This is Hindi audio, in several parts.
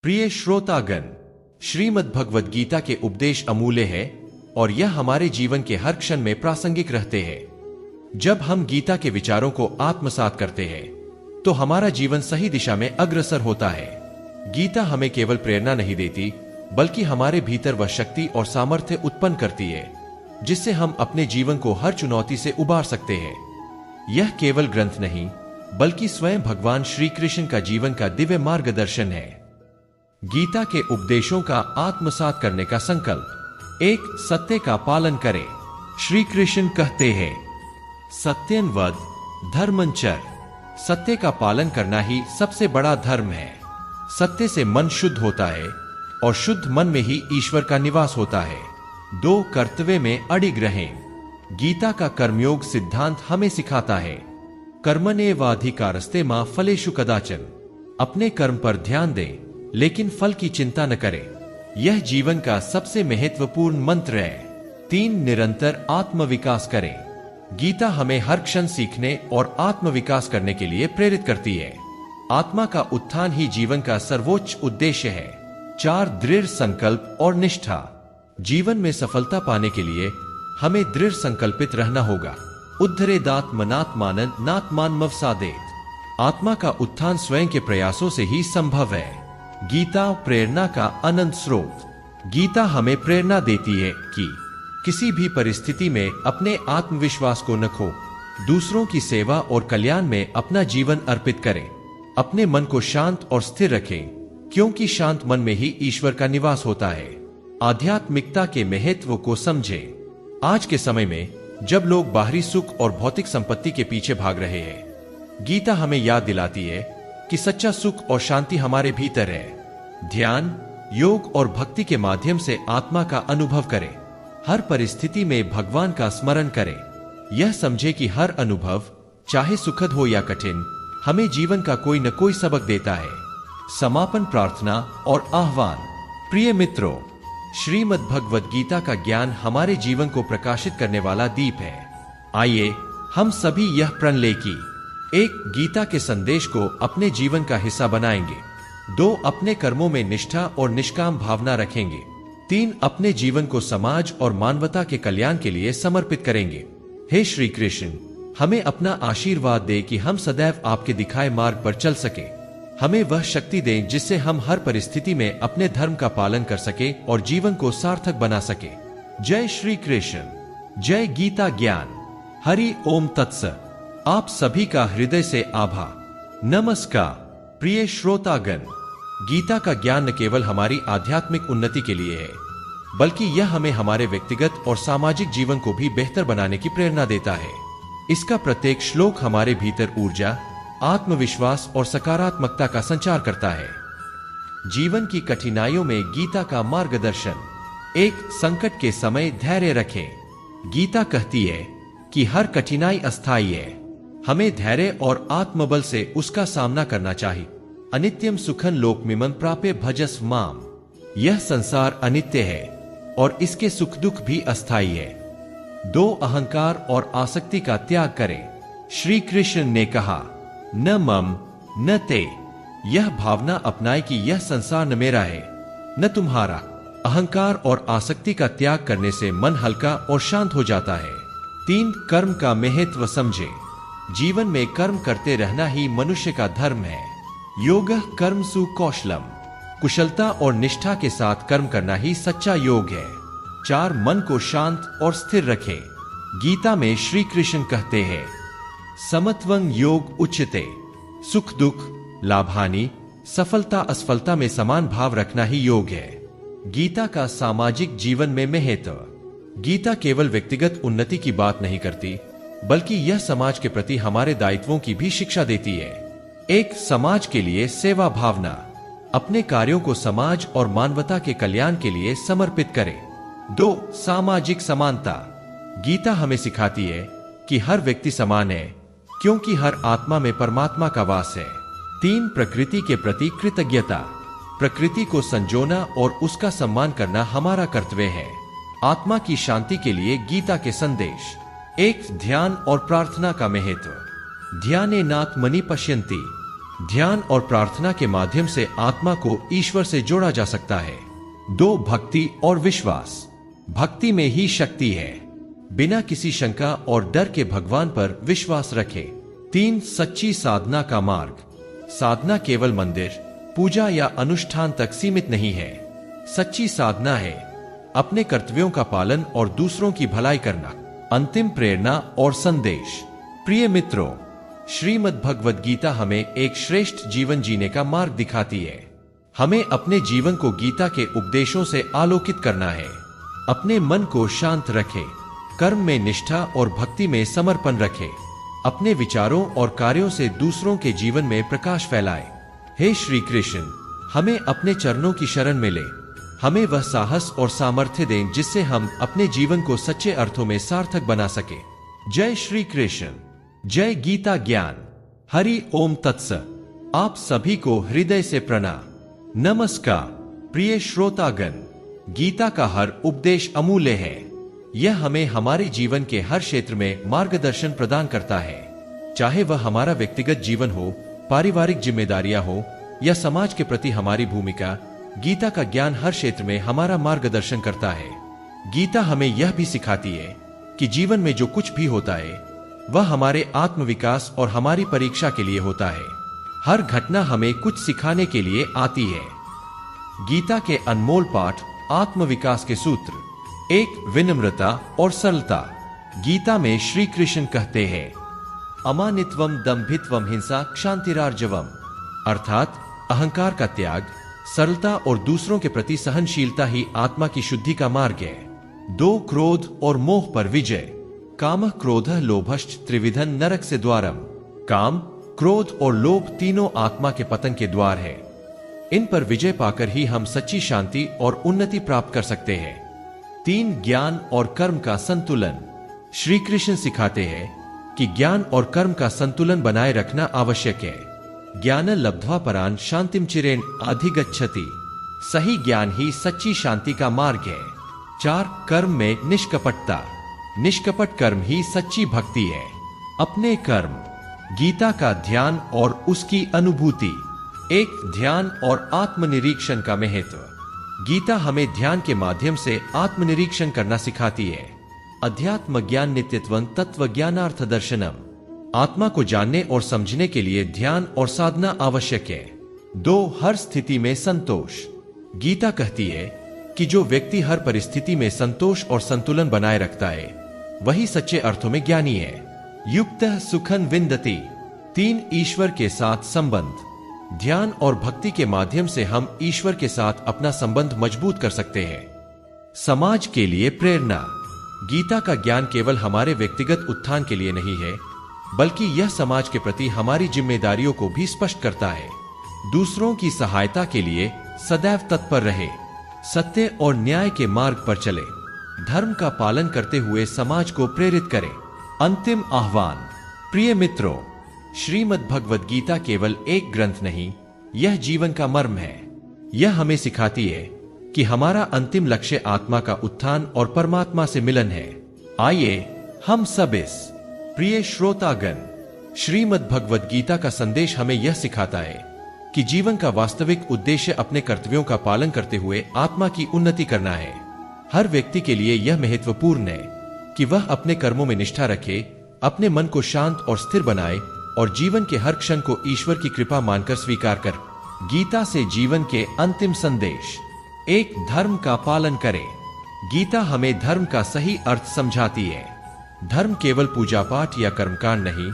प्रिय श्रोतागण, श्रीमद् भगवद गीता के उपदेश अमूल्य है और यह हमारे जीवन के हर क्षण में प्रासंगिक रहते हैं। जब हम गीता के विचारों को आत्मसात करते हैं तो हमारा जीवन सही दिशा में अग्रसर होता है। गीता हमें केवल प्रेरणा नहीं देती बल्कि हमारे भीतर वह शक्ति और सामर्थ्य उत्पन्न करती है जिससे हम अपने जीवन को हर चुनौती से उबार सकते हैं। यह केवल ग्रंथ नहीं बल्कि स्वयं भगवान श्री कृष्ण का जीवन का दिव्य मार्गदर्शन है। गीता के उपदेशों का आत्मसात करने का संकल्प। एक, सत्य का पालन करें। श्री कृष्ण कहते हैं, सत्यं वद धर्मंचर। सत्य का पालन करना ही सबसे बड़ा धर्म है। सत्य से मन शुद्ध होता है और शुद्ध मन में ही ईश्वर का निवास होता है। दो, कर्तव्य में अडिग रहें। गीता का कर्मयोग सिद्धांत हमें सिखाता है, कर्मण्येवाधिकारस्ते मा फलेषु कदाचन। अपने कर्म पर ध्यान दें लेकिन फल की चिंता न करें। यह जीवन का सबसे महत्वपूर्ण मंत्र है। तीन, निरंतर आत्मविकास करें। गीता हमें हर क्षण सीखने और आत्मविकास करने के लिए प्रेरित करती है। आत्मा का उत्थान ही जीवन का सर्वोच्च उद्देश्य है। चार, दृढ़ संकल्प और निष्ठा। जीवन में सफलता पाने के लिए हमें दृढ़ संकल्पित रहना होगा। उद्धरेदात्मनात्मानं नात्मानमवसादेत। आत्मा का उत्थान स्वयं के प्रयासों से ही संभव है। गीता प्रेरणा का अनंत स्रोत। गीता हमें प्रेरणा देती है कि किसी भी परिस्थिति में अपने आत्मविश्वास को न खो, दूसरों की सेवा और कल्याण में अपना जीवन अर्पित करें। अपने मन को शांत और स्थिर रखें क्योंकि शांत मन में ही ईश्वर का निवास होता है। आध्यात्मिकता के महत्व को समझें। आज के समय में जब लोग बाहरी सुख और भौतिक संपत्ति के पीछे भाग रहे हैं, गीता हमें याद दिलाती है कि सच्चा सुख और शांति हमारे भीतर है। ध्यान, योग और भक्ति के माध्यम से आत्मा का अनुभव करें। हर परिस्थिति में भगवान का स्मरण करें। यह समझे कि हर अनुभव, चाहे सुखद हो या कठिन, हमें जीवन का कोई न कोई सबक देता है। समापन प्रार्थना और आह्वान। प्रिय मित्रों, श्रीमद् भगवद गीता का ज्ञान हमारे जीवन को प्रकाशित करने वाला दीप है। आइए हम सभी यह प्रण लें कि एक, गीता के संदेश को अपने जीवन का हिस्सा बनाएंगे। दो, अपने कर्मों में निष्ठा और निष्काम भावना रखेंगे। तीन, अपने जीवन को समाज और मानवता के कल्याण के लिए समर्पित करेंगे। हे श्री कृष्ण, हमें अपना आशीर्वाद दे कि हम सदैव आपके दिखाए मार्ग पर चल सके। हमें वह शक्ति दें जिससे हम हर परिस्थिति में अपने धर्म का पालन कर सके और जीवन को सार्थक बना सके। जय श्री कृष्ण। जय गीता ज्ञान। हरि ओम तत्सत। आप सभी का हृदय से आभार। नमस्कार प्रिय श्रोतागण, गीता का ज्ञान न केवल हमारी आध्यात्मिक उन्नति के लिए है बल्कि यह हमें हमारे व्यक्तिगत और सामाजिक जीवन को भी बेहतर बनाने की प्रेरणा देता है। इसका प्रत्येक श्लोक हमारे भीतर ऊर्जा, आत्मविश्वास और सकारात्मकता का संचार करता है। जीवन की कठिनाइयों में गीता का मार्गदर्शन। एक, संकट के समय धैर्य रखें। गीता कहती है कि हर कठिनाई अस्थायी है। हमें धैर्य और आत्मबल से उसका सामना करना चाहिए। अनित्यम सुखन लोकमिमं प्राप्य भजस्व माम। यह संसार अनित्य है और इसके सुख दुख भी अस्थायी है। दो, अहंकार और आसक्ति का त्याग करें। श्री कृष्ण ने कहा, न मम न ते। यह भावना अपनाए कि यह संसार न मेरा है न तुम्हारा। अहंकार और आसक्ति का त्याग करने से मन हल्का और शांत हो जाता है। तीन, कर्म का महत्व समझे। जीवन में कर्म करते रहना ही मनुष्य का धर्म है। योगः कर्मसु कौशलम। कुशलता और निष्ठा के साथ कर्म करना ही सच्चा योग है। चार, मन को शांत और स्थिर रखें। गीता में श्री कृष्ण कहते हैं, समत्वं योग उच्यते। सुख दुख, लाभ हानि, सफलता असफलता में समान भाव रखना ही योग है। गीता का सामाजिक जीवन में महत्व। गीता केवल व्यक्तिगत उन्नति की बात नहीं करती बल्कि यह समाज के प्रति हमारे दायित्वों की भी शिक्षा देती है। एक, समाज के लिए सेवा भावना। अपने कार्यों को समाज और मानवता के कल्याण के लिए समर्पित करें। दो, सामाजिक समानता। गीता हमें सिखाती है कि हर व्यक्ति समान है क्योंकि हर आत्मा में परमात्मा का वास है। तीन, प्रकृति के प्रति कृतज्ञता। प्रकृति को संजोना और उसका सम्मान करना हमारा कर्तव्य है। आत्मा की शांति के लिए गीता के संदेश। एक, ध्यान और प्रार्थना का महत्व। ध्यानेनात्मनि पश्यन्ति। ध्यान और प्रार्थना के माध्यम से आत्मा को ईश्वर से जोड़ा जा सकता है। 2 भक्ति और विश्वास। भक्ति में ही शक्ति है। बिना किसी शंका और डर के भगवान पर विश्वास रखें। 3 सच्ची साधना का मार्ग। साधना केवल मंदिर, पूजा या अनुष्ठान तक सीमित नहीं है। सच्ची साधना है अपने कर्तव्यों का पालन और दूसरों की भलाई करना। अंतिम प्रेरणा और संदेश। प्रिय मित्रों, श्रीमद् भगवद गीता हमें एक श्रेष्ठ जीवन जीने का मार्ग दिखाती है। हमें अपने जीवन को गीता के उपदेशों से आलोकित करना है। अपने मन को शांत रखें, कर्म में निष्ठा और भक्ति में समर्पण रखें। अपने विचारों और कार्यों से दूसरों के जीवन में प्रकाश फैलाएं। हे श्री कृष्ण, हमें अपने चरणों की शरण में ले। हमें वह साहस और सामर्थ्य दें जिससे हम अपने जीवन को सच्चे अर्थों में सार्थक बना सके। जय श्री कृष्ण। जय गीता ज्ञान। हरि ओम तत्सत। आप सभी को हृदय से प्रणाम। नमस्कार प्रिय श्रोतागण। गीता का हर उपदेश अमूल्य है। यह हमें हमारे जीवन के हर क्षेत्र में मार्गदर्शन प्रदान करता है। चाहे वह हमारा व्यक्तिगत जीवन हो, पारिवारिक जिम्मेदारियां हो या समाज के प्रति हमारी भूमिका, गीता का ज्ञान हर क्षेत्र में हमारा मार्गदर्शन करता है। गीता हमें यह भी सिखाती है कि जीवन में जो कुछ भी होता है वह हमारे आत्मविकास और हमारी परीक्षा के लिए होता है। हर घटना हमें कुछ सिखाने के लिए आती है। गीता के अनमोल पाठ आत्मविकास के सूत्र। 1 विनम्रता और सरलता। गीता में श्री कृष्ण कहते हैं, अमानित्वम दंभित्वम हिंसा क्षांतिरार्जवम, अर्थात अहंकार का त्याग, सरलता और दूसरों के प्रति सहनशीलता ही आत्मा की शुद्धि का मार्ग है। 2 क्रोध और मोह पर विजय। काम क्रोधः लोभश्च त्रिविधं नरक से द्वारम। काम, क्रोध और लोभ तीनों आत्मा के पतन के द्वार है। इन पर विजय पाकर ही हम सच्ची शांति और उन्नति प्राप्त कर सकते हैं। 3 ज्ञान और कर्म का संतुलन। श्री कृष्ण सिखाते हैं कि ज्ञान और कर्म का संतुलन बनाए रखना आवश्यक है। ज्ञान लब्ध्वा परान शांतिम चिरेण अधिगच्छति। सही ज्ञान ही सच्ची शांति का मार्ग है। 4 कर्म में निष्कपटता। निष्कपट कर्म ही सच्ची भक्ति है। अपने कर्म। गीता का ध्यान और उसकी अनुभूति। 1 ध्यान और आत्मनिरीक्षण का महत्व। गीता हमें ध्यान के माध्यम से आत्मनिरीक्षण करना सिखाती है। अध्यात्म ज्ञान नित्यत्वं तत्व ज्ञानार्थ दर्शनम। आत्मा को जानने और समझने के लिए ध्यान और साधना आवश्यक है। 2 हर स्थिति में संतोष। गीता कहती है कि जो व्यक्ति हर परिस्थिति में संतोष और संतुलन बनाए रखता है वही सच्चे अर्थों में ज्ञानी है। युक्तः सुखं विन्दति। 3 ईश्वर के साथ संबंध। ध्यान और भक्ति के माध्यम से हम ईश्वर के साथ अपना संबंध मजबूत कर सकते हैं। समाज के लिए प्रेरणा। गीता का ज्ञान केवल हमारे व्यक्तिगत उत्थान के लिए नहीं है, बल्कि यह समाज के प्रति हमारी जिम्मेदारियों को भी स्पष्ट करता है। दूसरों की सहायता के लिए सदैव तत्पर रहे। सत्य और न्याय के मार्ग पर चले। धर्म का पालन करते हुए समाज को प्रेरित करें। अंतिम आह्वान। प्रिय मित्रों, श्रीमद् भगवद गीता केवल एक ग्रंथ नहीं, यह जीवन का मर्म है। यह हमें सिखाती है कि हमारा अंतिम लक्ष्य आत्मा का उत्थान और परमात्मा से मिलन है। आइए हम सब इस प्रिय श्रोतागण, श्रीमद् भगवद गीता का संदेश हमें यह सिखाता है कि जीवन का वास्तविक उद्देश्य अपने कर्तव्यों का पालन करते हुए आत्मा की उन्नति करना है। हर व्यक्ति के लिए यह महत्वपूर्ण है कि वह अपने कर्मों में निष्ठा रखे, अपने मन को शांत और स्थिर बनाए और जीवन के हर क्षण को ईश्वर की कृपा मानकर स्वीकार कर। गीता से जीवन के अंतिम संदेश। 1 धर्म का पालन करें। गीता हमें धर्म का सही अर्थ समझाती है। धर्म केवल पूजा पाठ या कर्मकांड नहीं,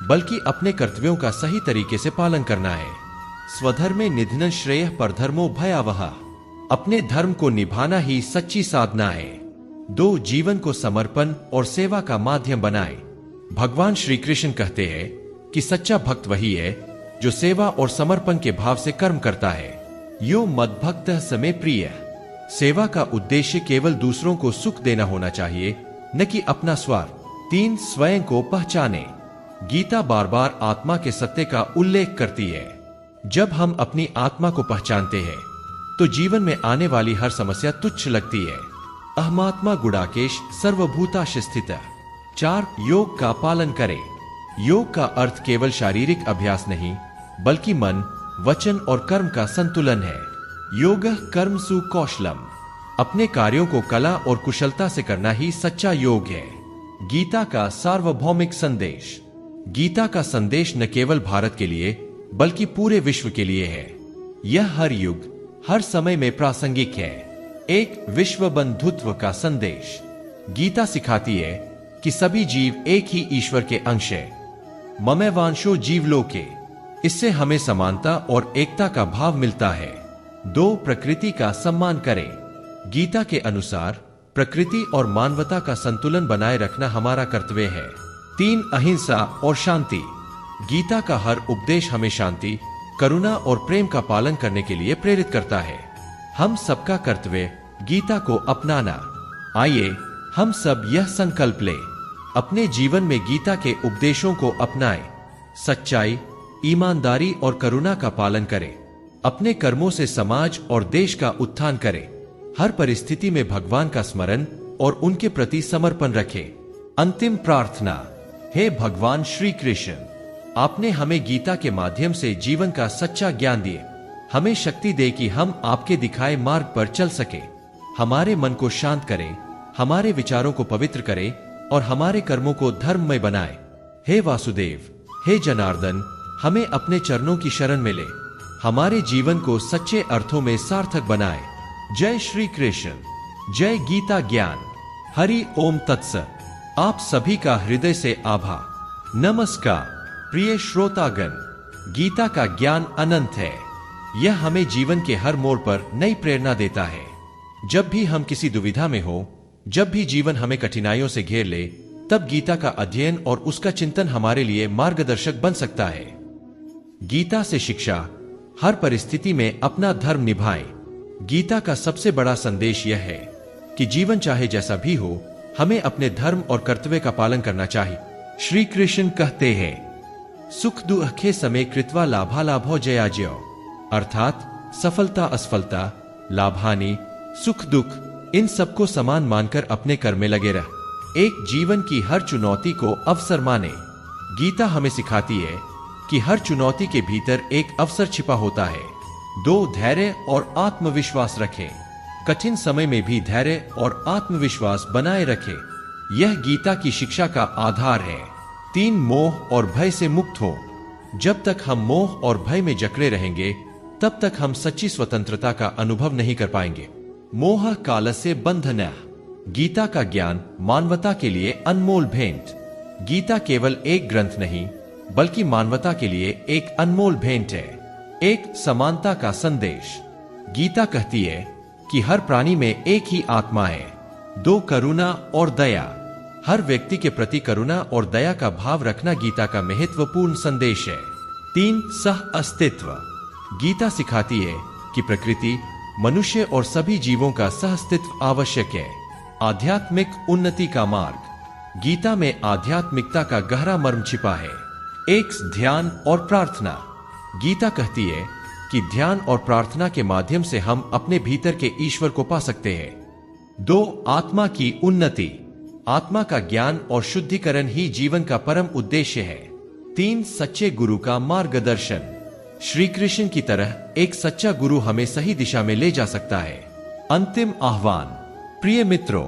बल्कि अपने कर्तव्यों का सही तरीके से पालन करना है। स्वधर्मे निधनं श्रेयः परधर्मो भयावह। अपने धर्म को निभाना ही सच्ची साधना है। 2 जीवन को समर्पण और सेवा का माध्यम बनाए। भगवान श्री कृष्ण कहते हैं कि सच्चा भक्त वही है जो सेवा और समर्पण के भाव से कर्म करता है। यो मद्भक्तः समे प्रिय। सेवा का उद्देश्य केवल दूसरों को सुख देना होना चाहिए, न कि अपना स्वार्थ। 3 स्वयं को पहचाने। गीता बार बार आत्मा के सत्य का उल्लेख करती है। जब हम अपनी आत्मा को पहचानते हैं तो जीवन में आने वाली हर समस्या तुच्छ लगती है। अहमात्मा गुणाकेश सर्वभूताश स्थितः। 4 योग का पालन करें। योग का अर्थ केवल शारीरिक अभ्यास नहीं, बल्कि मन, वचन और कर्म का संतुलन है। योगः कर्मसु कौशलम। अपने कार्यों को कला और कुशलता से करना ही सच्चा योग है। गीता का सार्वभौमिक संदेश। गीता का संदेश न केवल भारत के लिए बल्कि पूरे विश्व के लिए है। यह हर युग, हर समय में प्रासंगिक है। एक विश्व बंधुत्व का संदेश। गीता सिखाती है कि सभी जीव एक ही ईश्वर के अंश है। ममैवांशो जीवलोके। इससे हमें समानता और एकता का भाव मिलता है। 2. प्रकृति का सम्मान करें। गीता के अनुसार प्रकृति और मानवता का संतुलन बनाए रखना हमारा कर्तव्य है। 3. अहिंसा और शांति। गीता का हर उपदेश हमें शांति, करुणा और प्रेम का पालन करने के लिए प्रेरित करता है। हम सबका कर्तव्य गीता को अपनाना। आइए हम सब यह संकल्प लें, अपने जीवन में गीता के उपदेशों को अपनाएं, सच्चाई, ईमानदारी और करुणा का पालन करें, अपने कर्मों से समाज और देश का उत्थान करें, हर परिस्थिति में भगवान का स्मरण और उनके प्रति समर्पण रखें। अंतिम प्रार्थना। हे भगवान श्री कृष्ण, आपने हमें गीता के माध्यम से जीवन का सच्चा ज्ञान दिए। हमें शक्ति दे कि हम आपके दिखाए मार्ग पर चल सके। हमारे मन को शांत करें, हमारे विचारों को पवित्र करें और हमारे कर्मों को धर्ममय बनाए। हे वासुदेव, हे जनार्दन, हमें अपने चरणों की शरण में ले, हमारे जीवन को सच्चे अर्थों में सार्थक बनाए। जय श्री कृष्ण। जय गीता ज्ञान। हरि ओम तत्सत। आप सभी का हृदय से आभार। नमस्कार प्रिय श्रोतागण, गीता का ज्ञान अनंत है। यह हमें जीवन के हर मोड़ पर नई प्रेरणा देता है। जब भी हम किसी दुविधा में हो, जब भी जीवन हमें कठिनाइयों से घेर ले, तब गीता का अध्ययन और उसका चिंतन हमारे लिए मार्गदर्शक बन सकता है। गीता से शिक्षा। हर परिस्थिति में अपना धर्म निभाएं। गीता का सबसे बड़ा संदेश यह है कि जीवन चाहे जैसा भी हो, हमें अपने धर्म और कर्तव्य का पालन करना चाहिए। श्री कृष्ण कहते हैं, सुख दुखे समे कृत्वा लाभालाभो जयाजयो। अर्थात सफलता असफलता, लाभ हानि, सुख दुख, इन सबको समान मानकर अपने कर्म में लगे रह। एक जीवन की हर चुनौती को अवसर माने। गीता हमें सिखाती है कि हर चुनौती के भीतर एक अवसर छिपा होता है। 2. धैर्य और आत्मविश्वास रखें। कठिन समय में भी धैर्य और आत्मविश्वास बनाए रखें। यह गीता की शिक्षा का आधार है। 3. मोह और भय से मुक्त हो। जब तक हम मोह और भय में जकड़े रहेंगे, तब तक हम सच्ची स्वतंत्रता का अनुभव नहीं कर पाएंगे। मोह कालस्य बंधनः। गीता का ज्ञान मानवता के लिए अनमोल भेंट। गीता केवल एक ग्रंथ नहीं, बल्कि मानवता के लिए एक अनमोल भेंट है। एक समानता का संदेश। गीता कहती है कि हर प्राणी में एक ही आत्मा है। 2. करुणा और दया। हर व्यक्ति के प्रति करुणा और दया का भाव रखना गीता का महत्वपूर्ण संदेश है। 3. सह अस्तित्व। गीता सिखाती है कि प्रकृति, मनुष्य और सभी जीवों का सह अस्तित्व आवश्यक है। आध्यात्मिक उन्नति का मार्ग। गीता में आध्यात्मिकता का गहरा मर्म छिपा है। 1. ध्यान और प्रार्थना। गीता कहती है कि ध्यान और प्रार्थना के माध्यम से हम अपने भीतर के ईश्वर को पा सकते हैं। 2. आत्मा की उन्नति। आत्मा का ज्ञान और शुद्धिकरण ही जीवन का परम उद्देश्य है। 3. सच्चे गुरु का मार्गदर्शन। श्री कृष्ण की तरह एक सच्चा गुरु हमें सही दिशा में ले जा सकता है। अंतिम आह्वान। प्रिय मित्रों,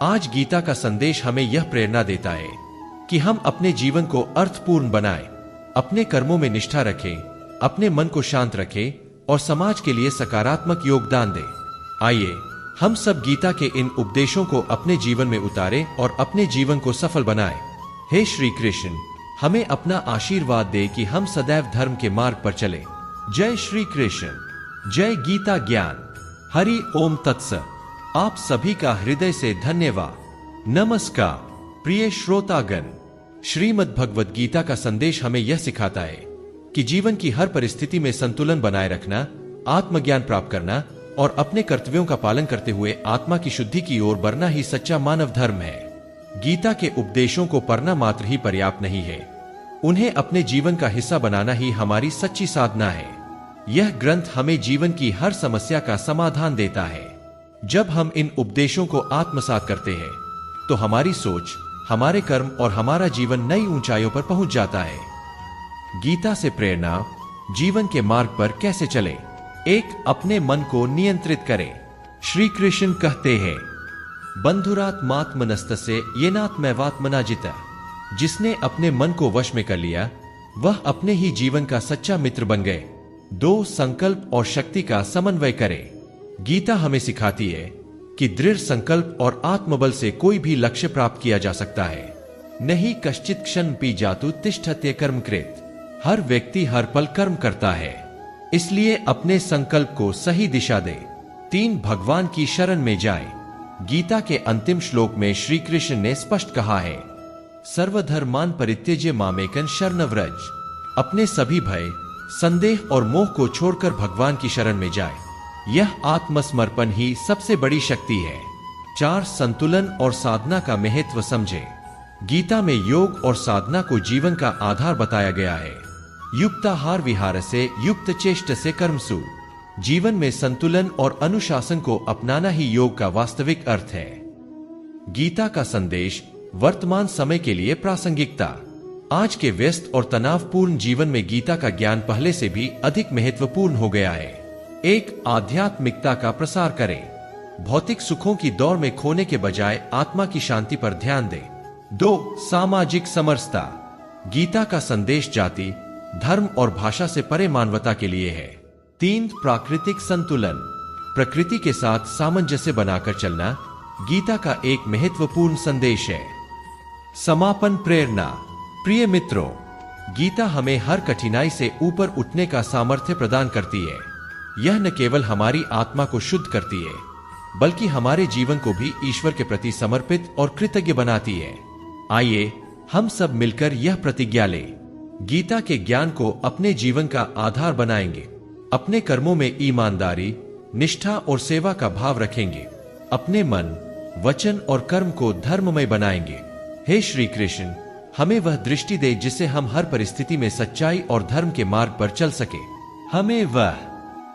आज गीता का संदेश हमें यह प्रेरणा देता है कि हम अपने जीवन को अर्थपूर्ण बनाएं, अपने कर्मों में निष्ठा रखें, अपने मन को शांत रखें और समाज के लिए सकारात्मक योगदान दें। आइए हम सब गीता के इन उपदेशों को अपने जीवन में उतारें और अपने जीवन को सफल बनाएं। हे श्री कृष्ण, हमें अपना आशीर्वाद दे कि हम सदैव धर्म के मार्ग पर चलें। जय श्री कृष्ण। जय गीता ज्ञान। हरि ओम तत्सत। आप सभी का हृदय से धन्यवाद। नमस्कार प्रिय श्रोतागण, श्रीमद् भगवद गीता का संदेश हमें यह सिखाता है कि जीवन की हर परिस्थिति में संतुलन बनाए रखना, आत्मज्ञान प्राप्त करना और अपने कर्तव्यों का पालन करते हुए आत्मा की शुद्धि की ओर बढ़ना ही सच्चा मानव धर्म है। गीता के उपदेशों को पढ़ना मात्र ही पर्याप्त नहीं है, उन्हें अपने जीवन का हिस्सा बनाना ही हमारी सच्ची साधना है। यह ग्रंथ हमें जीवन की हर समस्या का समाधान देता है। जब हम इन उपदेशों को आत्मसात करते हैं, तो हमारी सोच, हमारे कर्म और हमारा जीवन नई ऊंचाइयों पर पहुंच जाता है। गीता से प्रेरणा, जीवन के मार्ग पर कैसे चले। एक, अपने मन को नियंत्रित करें। श्री कृष्ण कहते हैं, बंधुरात्मात्मनस्तस्य येनात्मैवात्मना जिता। जिसने अपने मन को वश में कर लिया वह अपने ही जीवन का सच्चा मित्र बन गए। 2, संकल्प और शक्ति का समन्वय करें। गीता हमें सिखाती है कि दृढ़ संकल्प और आत्मबल से कोई भी लक्ष्य प्राप्त किया जा सकता है। नहीं कश्चित क्षण पी जातु तिष्ठत्य कर्मकृत। हर व्यक्ति हर पल कर्म करता है, इसलिए अपने संकल्प को सही दिशा दे। 3, भगवान की शरण में जाए। गीता के अंतिम श्लोक में श्री कृष्ण ने स्पष्ट कहा है, सर्वधर्मान परित्यज्य मामेकं शरणं व्रज। अपने सभी भय, संदेह और मोह को छोड़कर भगवान की शरण में जाए। यह आत्मसमर्पण ही सबसे बड़ी शक्ति है। 4, संतुलन और साधना का महत्व समझे। गीता में योग और साधना को जीवन का आधार बताया गया है। युक्ताहार विहार से युक्त चेष्ट से कर्मसु। जीवन में संतुलन और अनुशासन को अपनाना ही योग का वास्तविक अर्थ है। गीता का संदेश वर्तमान समय के लिए प्रासंगिकता। आज के व्यस्त और तनावपूर्ण जीवन में गीता का ज्ञान पहले से भी अधिक महत्वपूर्ण हो गया है। 1, आध्यात्मिकता का प्रसार करें। भौतिक सुखों की दौड़ में खोने के बजाय आत्मा की शांति पर ध्यान दें। 2, सामाजिक समरसता। गीता का संदेश जाति, धर्म और भाषा से परे मानवता के लिए है। 3, प्राकृतिक संतुलन। प्रकृति के साथ सामंजस्य बनाकर चलना गीता का एक महत्वपूर्ण संदेश है। समापन प्रेरणा। प्रिय मित्रों, गीता हमें हर कठिनाई से ऊपर उठने का सामर्थ्य प्रदान करती है। यह न केवल हमारी आत्मा को शुद्ध करती है, बल्कि हमारे जीवन को भी ईश्वर के प्रति समर्पित और कृतज्ञ बनाती है। आइए हम सब मिलकर यह प्रतिज्ञा लें, गीता के ज्ञान को अपने जीवन का आधार बनाएंगे। अपने कर्मों में ईमानदारी, निष्ठा और सेवा का भाव रखेंगे। अपने मन, वचन और कर्म को धर्ममय बनाएंगे। हे श्री कृष्ण, हमें वह दृष्टि दे जिससे हम हर परिस्थिति में सच्चाई और धर्म के मार्ग पर चल सके। हमें वह